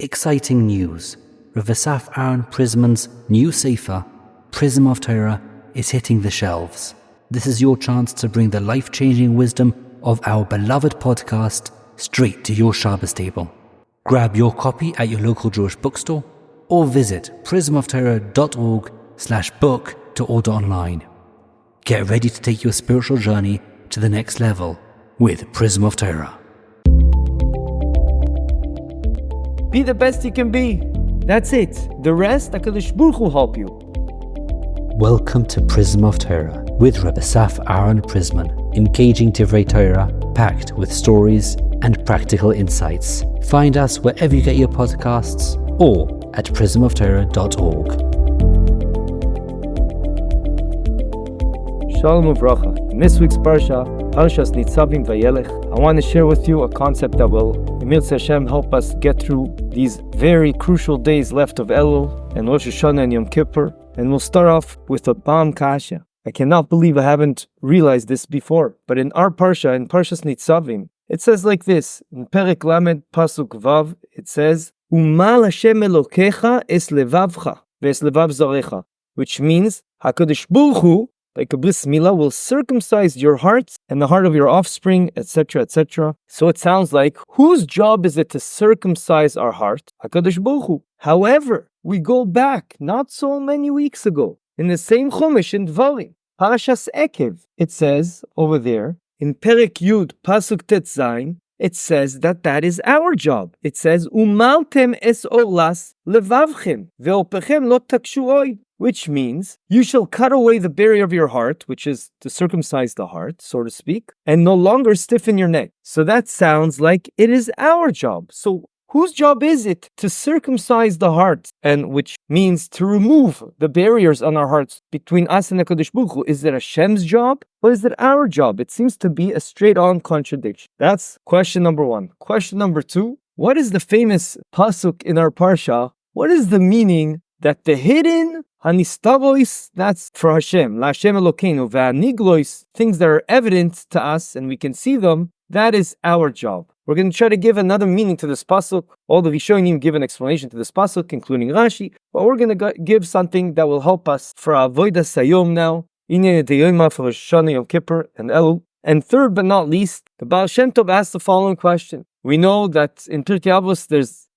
Exciting news. Rabbi Aaron Prisman's new Sefer, Prism of Torah, is hitting the shelves. This is your chance to bring the life-changing wisdom of our beloved podcast straight to your Shabbos table. Grab your copy at your local Jewish bookstore or visit prismoftorah.org/book to order online. Get ready to take your spiritual journey to the next level with Prism of Torah. Be the best you can be. That's it. The rest, HaKadosh Baruch Hu will help you. Welcome to Prism of Torah with Rabbi Aaron Prisman, engaging Divrei Torah, packed with stories and practical insights. Find us wherever you get your podcasts or at prismoftorah.org. Shalom uvracha. In this week's Parsha, Parshas Nitzavim Vayeilech, I want to share with you a concept that will, Emir Hashem, help us get through these very crucial days left of Elul and Rosh Hashanah and Yom Kippur. And we'll start off with a Bam Kasha. I cannot believe I haven't realized this before, but in our Parsha, in Parshas Nitzavim, it says like this, in Perek Lamed Pasuk Vav, it says, Umal Hashem Elokecha es levavcha ve'es levav zarecha, which means HaKadosh Baruch Hu, like a bris milah, will circumcise your heart and the heart of your offspring, etc., etc. So it sounds like, whose job is it to circumcise our heart? HaKadosh Baruch Hu. However, we go back not so many weeks ago, in the same Chumash in Dvarim, Parshas Ekev, it says over there, in Perek Yud, Pasuk Tet Zayin, it says that is our job. It says, Umaltem es orlas levavchem, ve'opechem lo takshu oid, which means, you shall cut away the barrier of your heart, which is to circumcise the heart, so to speak, and no longer stiffen your neck. So that sounds like it is our job. So whose job is it to circumcise the heart, and which means to remove the barriers on our hearts between us and the HaKadosh Baruch Hu? Is it Hashem's job or is it our job? It seems to be a straight-on contradiction. That's question number one. Question number two, what is the famous pasuk in our parsha? What is the meaning that the hidden HaNistaros, that's for Hashem, La Hashem Elokeinu, HaNiglos, things that are evident to us and we can see them, that is our job. We're going to try to give another meaning to this pasuk. All the Rishonim give an explanation to this pasuk, including Rashi, but we're going to give something that will help us for Avodas Hayom now, Inyan Deyoma for Rosh Hashanah, Yom Kippur, and Elul. And third but not least, the Baal Shem Tov asked the following question. We know that in Pirkei Avos,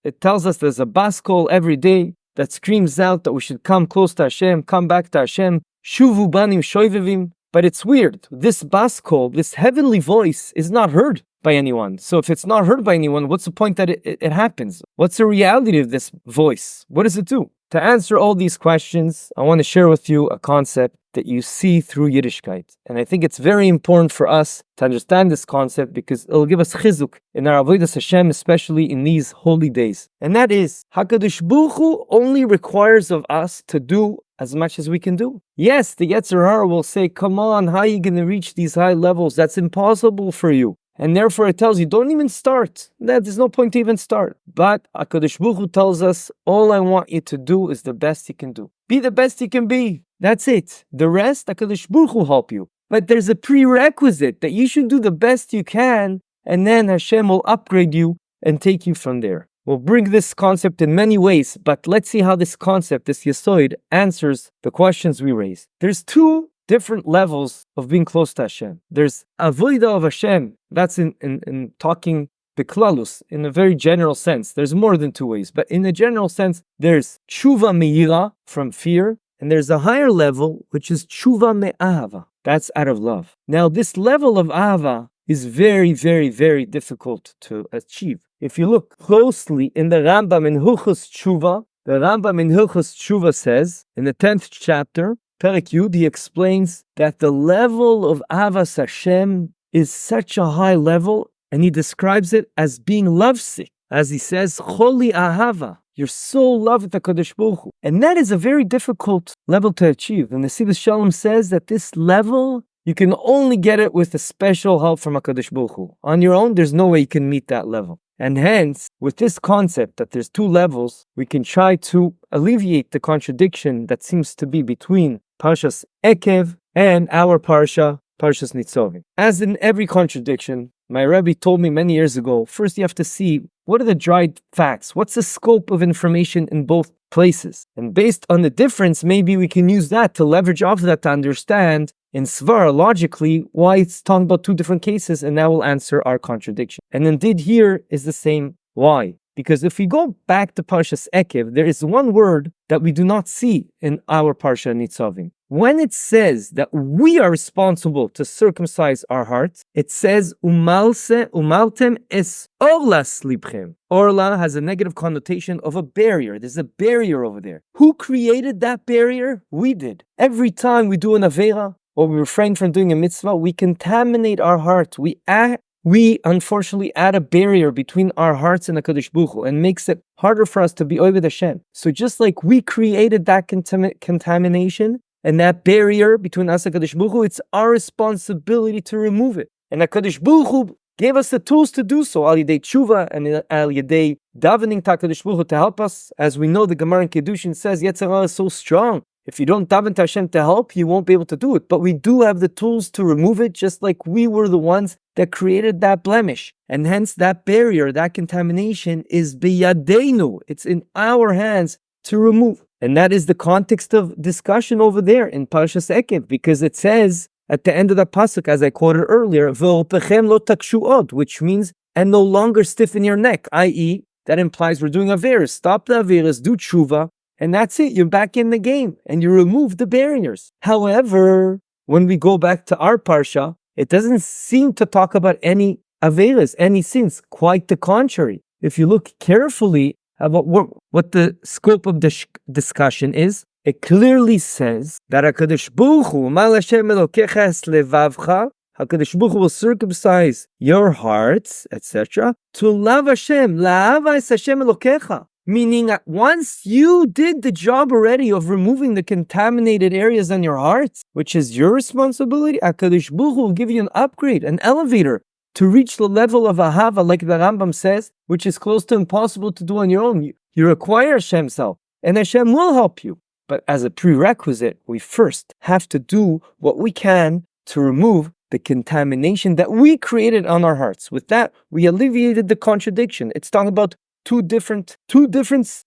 it tells us there's a bas kol every day that screams out that we should come close to Hashem, come back to Hashem, Shuvu Banim Shoivevim. But it's weird. This bas kol, this heavenly voice, is not heard by anyone. So if it's not heard by anyone, what's the point that it happens? What's the reality of this voice? What does it do? To answer all these questions, I want to share with you a concept that you see through Yiddishkeit. And I think it's very important for us to understand this concept because it'll give us chizuk in our avodas Hashem, especially in these holy days. And that is, HaKadosh Baruch Hu only requires of us to do as much as we can do. Yes, the Yetzer Hara will say, come on, how are you going to reach these high levels? That's impossible for you. And therefore it tells you, don't even start. There's no point to even start. But HaKadosh Baruch Hu tells us, all I want you to do is the best you can do. Be the best you can be. That's it. The rest, HaKadosh Baruch Hu will help you. But there's a prerequisite that you should do the best you can, and then Hashem will upgrade you and take you from there. We'll bring this concept in many ways, but let's see how this concept, this Yesoid, answers the questions we raised. There's two different levels of being close to Hashem. There's avodah of Hashem. That's in talking Biklalus, in a very general sense. There's more than two ways, but in a general sense, there's tshuva meira, from fear, and there's a higher level, which is tshuva me'ahava. That's out of love. Now, this level of ahava is very, very, very difficult to achieve. If you look closely in the Rambam in Hilchos Tshuva, the Rambam in Hilchos Tshuva says, in the 10th chapter, Perek Yud, he explains that the level of Avas Hashem is such a high level, and he describes it as being lovesick. As he says, Choli Ahava, you're so loved with HaKadosh Baruch Hu. And that is a very difficult level to achieve. And the Sivas Shalom says that this level, you can only get it with a special help from HaKadosh Baruch Hu. On your own, there's no way you can meet that level. And hence, with this concept that there's two levels, we can try to alleviate the contradiction that seems to be between Parshas Ekev and our Parsha, Parshas Nitzavim. As in every contradiction, my Rebbe told me many years ago, first you have to see What are the dried facts? What's the scope of information in both places? And based on the difference, maybe we can use that to leverage off of that to understand in Svara, logically, why it's talking about two different cases, and that will answer our contradiction. And indeed, here is the same why. Because if we go back to Parshas Ekev, there is one word that we do not see in our Parsha Nitzavim. When it says that we are responsible to circumcise our hearts, it says, umaltem es orlas libchem. Orla has a negative connotation of a barrier. There's a barrier over there. Who created that barrier? We did. Every time we do an avera, or we refrain from doing a mitzvah, we contaminate our heart. We unfortunately add a barrier between our hearts and HaKadosh Baruch Hu and makes it harder for us to be Oved Hashem. So just like we created that contamination and that barrier between us and HaKadosh Baruch Hu, it's our responsibility to remove it. And HaKadosh Baruch Hu gave us the tools to do so, al yedei tshuva and al yedei davening to HaKadosh Baruch Hu to help us. As we know, the Gemara in Kedushin says, Yetzer Hara is so strong. If you don't daven to Hashem to help, you won't be able to do it. But we do have the tools to remove it, just like we were the ones that created that blemish. And hence that barrier, that contamination is biyadeinu. It's in our hands to remove. And that is the context of discussion over there in Parshas Ekev, because it says at the end of the pasuk, as I quoted earlier, V'orpechem lo takshu od, which means, and no longer stiffen your neck, i.e., that implies we're doing averas. Stop the averas, do tshuva, and that's it. You're back in the game, and you remove the barriers. However, when we go back to our parsha, it doesn't seem to talk about any averas, any sins. Quite the contrary. If you look carefully about what the scope of the discussion is, it clearly says that HaKadosh Baruch Hu, Mal Hashem Elokecha es levavcha, HaKadosh Baruch Hu will circumcise your hearts, etc., to love Hashem, la'ava es Hashem Elokecha. Meaning that once you did the job already of removing the contaminated areas on your hearts, which is your responsibility, HaKadosh Baruch Hu will give you an upgrade, an elevator, to reach the level of ahava, like the Rambam says, which is close to impossible to do on your own. You require Hashem's help, and Hashem will help you. But as a prerequisite, we first have to do what we can to remove the contamination that we created on our hearts. With that, we alleviated the contradiction. It's talking about two different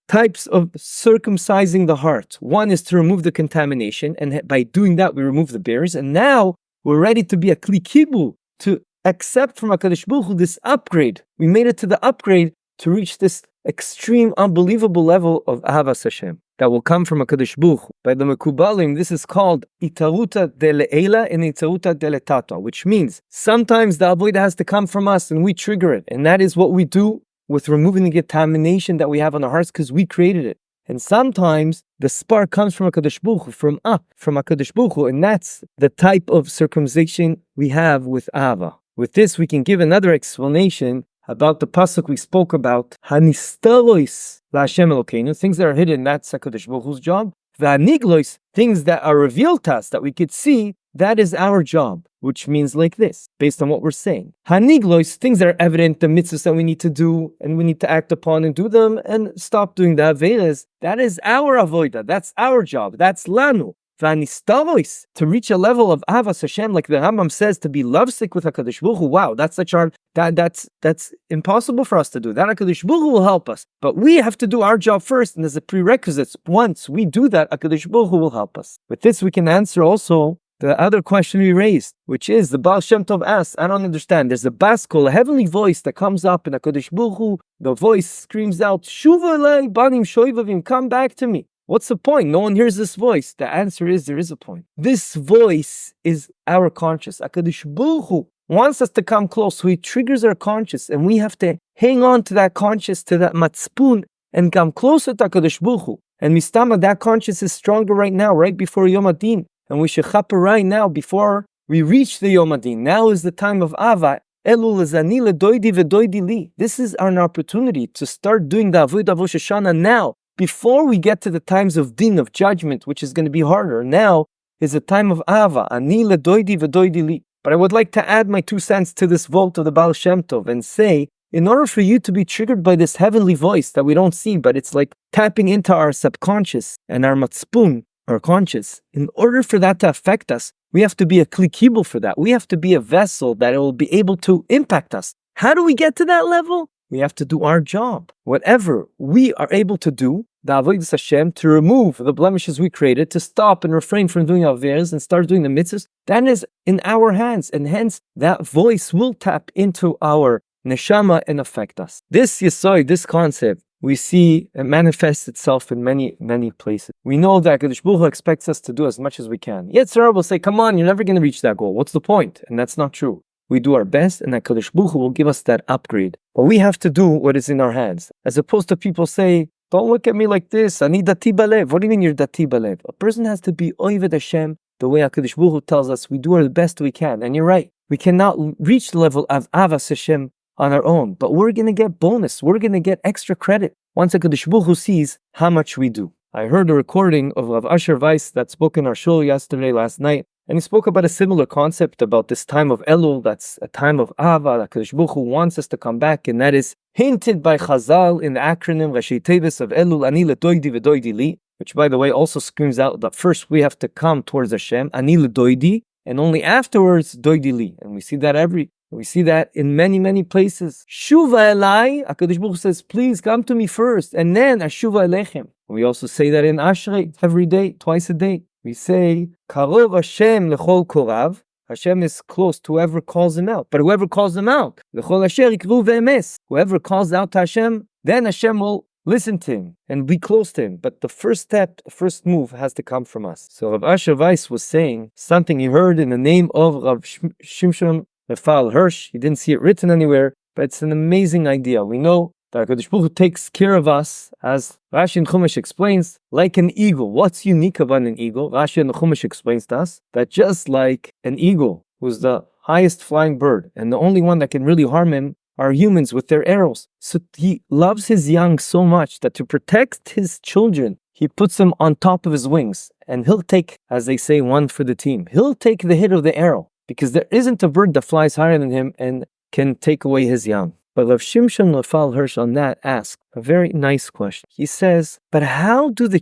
types of circumcising the heart. One is to remove the contamination, and by doing that, we remove the barriers. And now we're ready to be a kli kibul, to accept from HaKadosh Baruch Hu this upgrade. We made it to the upgrade to reach this extreme, unbelievable level of Ahavas Hashem that will come from HaKadosh Baruch Hu. By the Mekubalim, this is called Itaruta Dele'ela and Itaruta Deletata, which means sometimes the avodah has to come from us and we trigger it. And that is what we do with removing the contamination that we have on our hearts because we created it. And sometimes the spark comes from HaKadosh Baruch Hu, from HaKadosh Baruch Hu, and that's the type of circumcision we have with Ava. With this, we can give another explanation about the pasuk we spoke about, HaNistaros LaHashem Elokeinu, things that are hidden, that's HaKadosh Baruch Hu's job. HaNiglos, things that are revealed to us, that we could see, that is our job, which means like this, based on what we're saying. HaNiglos, things that are evident, the mitzvahs that we need to do, and we need to act upon and do them, and stop doing the averas, that is our avodah, that's our job, that's lanu. HaNistaros, to reach a level of Avas Hashem, like the Rambam says, to be lovesick with HaKadosh Baruch Hu, wow, that's such our, that's impossible for us to do. That HaKadosh Baruch Hu will help us. But we have to do our job first, and there's a prerequisite. Once we do that, HaKadosh Baruch Hu will help us. With this, we can answer also the other question we raised, which is the Baal Shem Tov asks, I don't understand. There's a baskol, a heavenly voice that comes up in HaKadosh Baruch Hu. The voice screams out, Shuva elei banim shoivavim, come back to me. What's the point? No one hears this voice. The answer is there is a point. This voice is our conscience. HaKadosh Baruch Hu wants us to come close, so he triggers our conscience, and we have to hang on to that conscience, to that matzpun, and come closer to HaKadosh Baruch Hu. And mistama, that conscience is stronger right now, right before Yom Adin. And we should chapper right now before we reach the Yom Adin. Now is the time of Ava. Elul lezani ledoidi v'doidi li. This is an opportunity to start doing the avodah of Rosh Hashanah now, before we get to the times of din, of judgment, which is going to be harder. Now is a time of Ava. Ani ledoidi v'doidi li. But I would like to add my 2 cents to this vote of the Baal Shem Tov and say, in order for you to be triggered by this heavenly voice that we don't see, but it's like tapping into our subconscious and our matzpun, our conscious, in order for that to affect us, we have to be a kli kibul for that. We have to be a vessel that it will be able to impact us. How do we get to that level? We have to do our job. Whatever we are able to do, the avodas Hashem, to remove the blemishes we created, to stop and refrain from doing averos and start doing the mitzvahs, that is in our hands. And hence, that voice will tap into our neshama and affect us. This yesod, this concept, we see it manifests itself in many, many places. We know that HaKadosh Baruch Hu expects us to do as much as we can. Yet Sarah will say, come on, you're never going to reach that goal. What's the point? And that's not true. We do our best, and HaKadosh Baruch Hu will give us that upgrade. But we have to do what is in our hands. As opposed to people say, don't look at me like this. I need dati balev. What do you mean you're dati balev? A person has to be oived Hashem the way HaKadosh Baruch Hu tells us. We do our best we can. And you're right. We cannot reach the level of avas Hashem on our own. But we're going to get bonus. We're going to get extra credit once HaKadosh Baruch Hu sees how much we do. I heard a recording of Rav Asher Weiss that spoke in our shul last night. And he spoke about a similar concept about this time of Elul, that's a time of Ava, that HaKadosh Baruch Hu wants us to come back, and that is hinted by Chazal in the acronym Rashi Tevis of Elul, Ani ledoidi v'doidi li, which by the way also screams out that first we have to come towards Hashem, Ani ledoidi, and only afterwards doidi li. And we see that in many, many places. Shuva elai, HaKadosh Baruch Hu says, please come to me first, and then Ashuva elechem. We also say that in Ashrei every day, twice a day. We say, Karov Hashem lechol korav. Hashem is close to whoever calls him out. But whoever calls him out, lechol asher yikru ve'emes. Whoever calls out to Hashem, then Hashem will listen to him and be close to him. But the first step, the first move has to come from us. So Rav Asher Weiss was saying something he heard in the name of Rav Shimshon Raphael Hirsch. He didn't see it written anywhere, but it's an amazing idea. We know that HaKadosh Baruch Hu takes care of us, as Rashi in Chumash explains, like an eagle. What's unique about an eagle? Rashi in the Chumash explains to us that just like an eagle, who's the highest flying bird, and the only one that can really harm him are humans with their arrows. So he loves his young so much that to protect his children, he puts them on top of his wings, and he'll take, as they say, one for the team. He'll take the hit of the arrow, because there isn't a bird that flies higher than him and can take away his young. But Rav Shimshon Raphael Hirsch on that asked a very nice question. He says, but how do the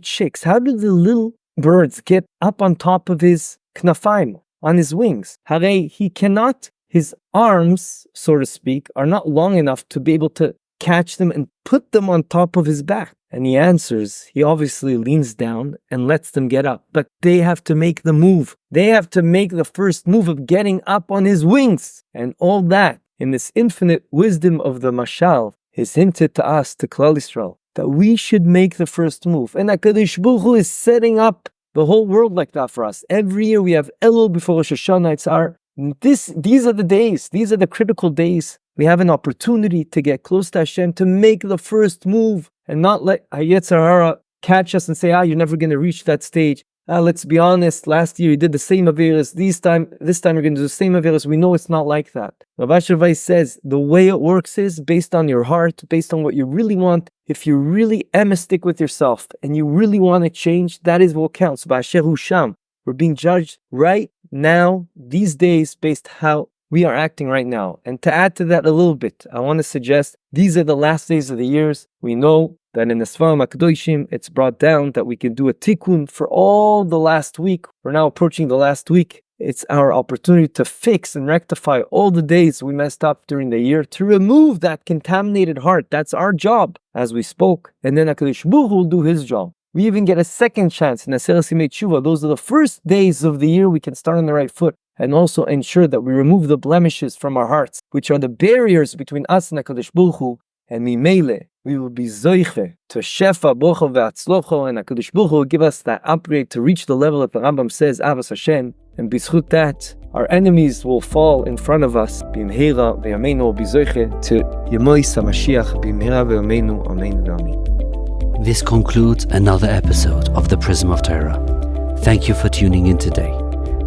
little birds get up on top of his knafaim, on his wings? His arms, so to speak, are not long enough to be able to catch them and put them on top of his back. And he answers, he obviously leans down and lets them get up. But they have to make the move. They have to make the first move of getting up on his wings. And all that, in this infinite wisdom of the mashal, is hinted to us, to Klal Yisrael, that we should make the first move. And HaKadosh Baruch Hu is setting up the whole world like that for us. Every year we have Elul before Rosh Hashanah. These are the days, these are the critical days. We have an opportunity to get close to Hashem, to make the first move, and not let Yetzer Hara catch us and say, you're never going to reach that stage. Let's be honest, last year you did the same averos, this time you're going to do the same averos. We know it's not like that. Rav Asher Weiss says, the way it works is based on your heart, based on what you really want. If you're really emistic with yourself, and you really want to change, that is what counts. Ba'asher hu sham. We're being judged right now, these days, based how we are acting right now. And to add to that a little bit, I want to suggest these are the last days of the years. We know that in the Sfarim HaKadoshim, it's brought down that we can do a tikkun for all the last week. We're now approaching the last week. It's our opportunity to fix and rectify all the days we messed up during the year, to remove that contaminated heart. That's our job, as we spoke. And then HaKadosh Baruch Hu will do his job. We even get a second chance in Aseret Yimei Tshuva. Those are the first days of the year we can start on the right foot, and also ensure that we remove the blemishes from our hearts, which are the barriers between us and HaKadosh Baruch Hu. And Mimele, we will be zoiche to shefa, bocha ve'atzlocha, and HaKadosh Baruch Hu will give us that upgrade to reach the level that the Rambam says, Avas Hashem, and b'zchut that, our enemies will fall in front of us. B'mhera ve'yameinu will be zoiche to Yemois HaMashiach, b'mhera ve'yameinu, amen ve'amen. This concludes another episode of The Prism of Torah. Thank you for tuning in today.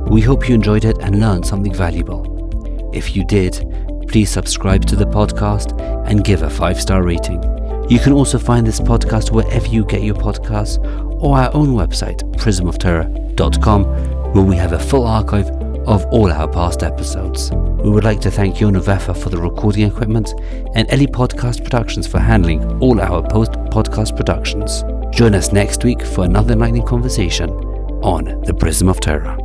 We hope you enjoyed it and learned something valuable. If you did, please subscribe to the podcast and give a 5-star rating. You can also find this podcast wherever you get your podcasts, or our own website, prismoftorah.com, where we have a full archive of all our past episodes. We would like to thank Yona Vefa for the recording equipment and Eli Podcast Productions for handling all our post-podcast productions. Join us next week for another enlightening conversation on The Prism of Torah.